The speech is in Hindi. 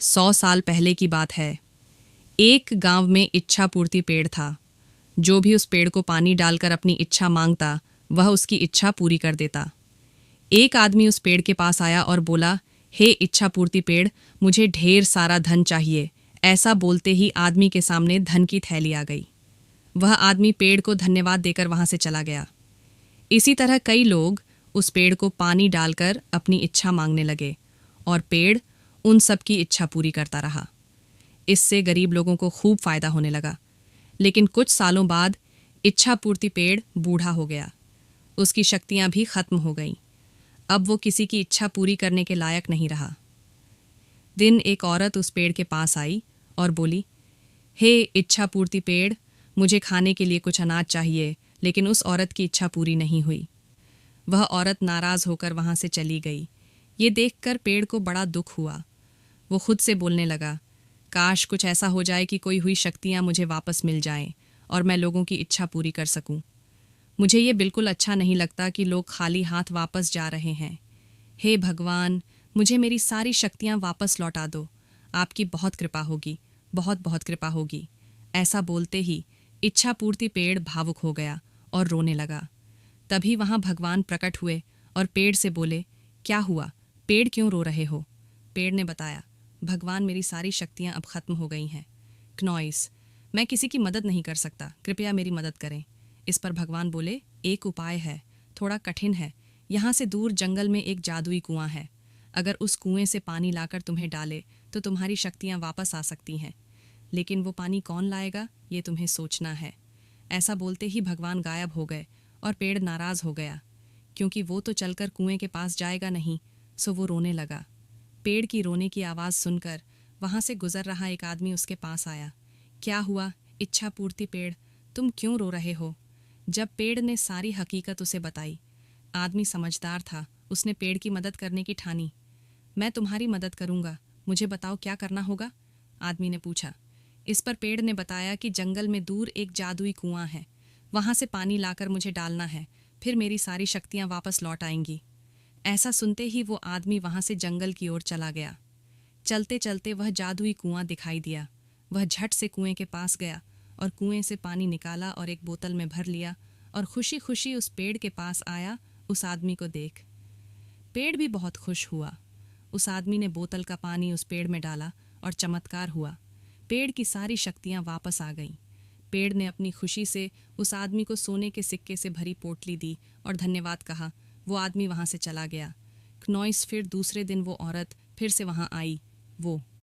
100 साल पहले की बात है। एक गांव में इच्छा पूर्ति पेड़ था। जो भी उस पेड़ को पानी डालकर अपनी इच्छा मांगता, वह उसकी इच्छा पूरी कर देता। एक आदमी उस पेड़ के पास आया और बोला, हे इच्छा पूर्ति पेड़, मुझे ढेर सारा धन चाहिए। ऐसा बोलते ही आदमी के सामने धन की थैली आ गई। वह आदमी पेड़ को धन्यवाद देकर वहां से चला गया। इसी तरह कई लोग उस पेड़ को पानी डालकर अपनी इच्छा मांगने लगे और पेड़ उन सब की इच्छा पूरी करता रहा। इससे गरीब लोगों को खूब फायदा होने लगा। लेकिन कुछ सालों बाद इच्छा पूर्ति पेड़ बूढ़ा हो गया। उसकी शक्तियां भी खत्म हो गईं। अब वो किसी की इच्छा पूरी करने के लायक नहीं रहा। दिन एक औरत उस पेड़ के पास आई और बोली, हे इच्छा पूर्ति पेड़, मुझे खाने के लिए कुछ अनाज चाहिए। लेकिन उस औरत की इच्छा पूरी नहीं हुई। वह औरत नाराज होकर वहां से चली गई। ये देखकर पेड़ को बड़ा दुख हुआ। वो खुद से बोलने लगा, काश कुछ ऐसा हो जाए कि कोई हुई शक्तियां मुझे वापस मिल जाएं और मैं लोगों की इच्छा पूरी कर सकूं। मुझे ये बिल्कुल अच्छा नहीं लगता कि लोग खाली हाथ वापस जा रहे हैं। हे भगवान, मुझे मेरी सारी शक्तियां वापस लौटा दो। आपकी बहुत कृपा होगी, बहुत बहुत कृपा होगी। ऐसा बोलते ही इच्छा पूर्ति पेड़ भावुक हो गया और रोने लगा। तभी वहां भगवान प्रकट हुए और पेड़ से बोले, क्या हुआ, पेड़ क्यों रो रहे हो? पेड़ ने बताया, भगवान, मेरी सारी शक्तियां अब खत्म हो गई हैं। क्नॉइस, मैं किसी की मदद नहीं कर सकता, कृपया मेरी मदद करें। इस पर भगवान बोले, एक उपाय है, थोड़ा कठिन है। यहाँ से दूर जंगल में एक जादुई कुआं है। अगर उस कुएं से पानी लाकर तुम्हें डाले तो तुम्हारी शक्तियां वापस आ सकती हैं। लेकिन वो पानी कौन लाएगा, ये तुम्हें सोचना है। ऐसा बोलते ही भगवान गायब हो गए और पेड़ नाराज हो गया, क्योंकि वो तो चलकर कुएं के पास जाएगा नहीं। सो वो रोने लगा। पेड़ की रोने की आवाज़ सुनकर वहां से गुजर रहा एक आदमी उसके पास आया। क्या हुआ इच्छा पूर्ति पेड़, तुम क्यों रो रहे हो? जब पेड़ ने सारी हकीकत उसे बताई, आदमी समझदार था, उसने पेड़ की मदद करने की ठानी। मैं तुम्हारी मदद करूंगा, मुझे बताओ क्या करना होगा? आदमी ने पूछा। इस पर पेड़ ने बताया कि जंगल में दूर एक जादुई कुआं है। वहां से पानी लाकर मुझे डालना है, फिर मेरी सारी शक्तियां वापस लौट आएंगी। ऐसा सुनते ही वो आदमी वहां से जंगल की ओर चला गया। चलते चलते वह जादुई कुआं दिखाई दिया। वह झट से कुएं के पास गया और कुएं से पानी निकाला और एक बोतल में भर लिया और खुशी खुशी उस पेड़ के पास आया उस आदमी को देख। पेड़ भी बहुत खुश हुआ। उस आदमी ने बोतल का पानी उस पेड़ में डाला और चमत्कार हुआ। पेड़ की सारी शक्तियां वापस आ गईं। पेड़ ने अपनी खुशी से उस आदमी को सोने के सिक्के से भरी पोटली दी और धन्यवाद कहा। वो आदमी वहां से चला गया। क्नॉइस, फिर दूसरे दिन वो औरत फिर से वहां आई। वो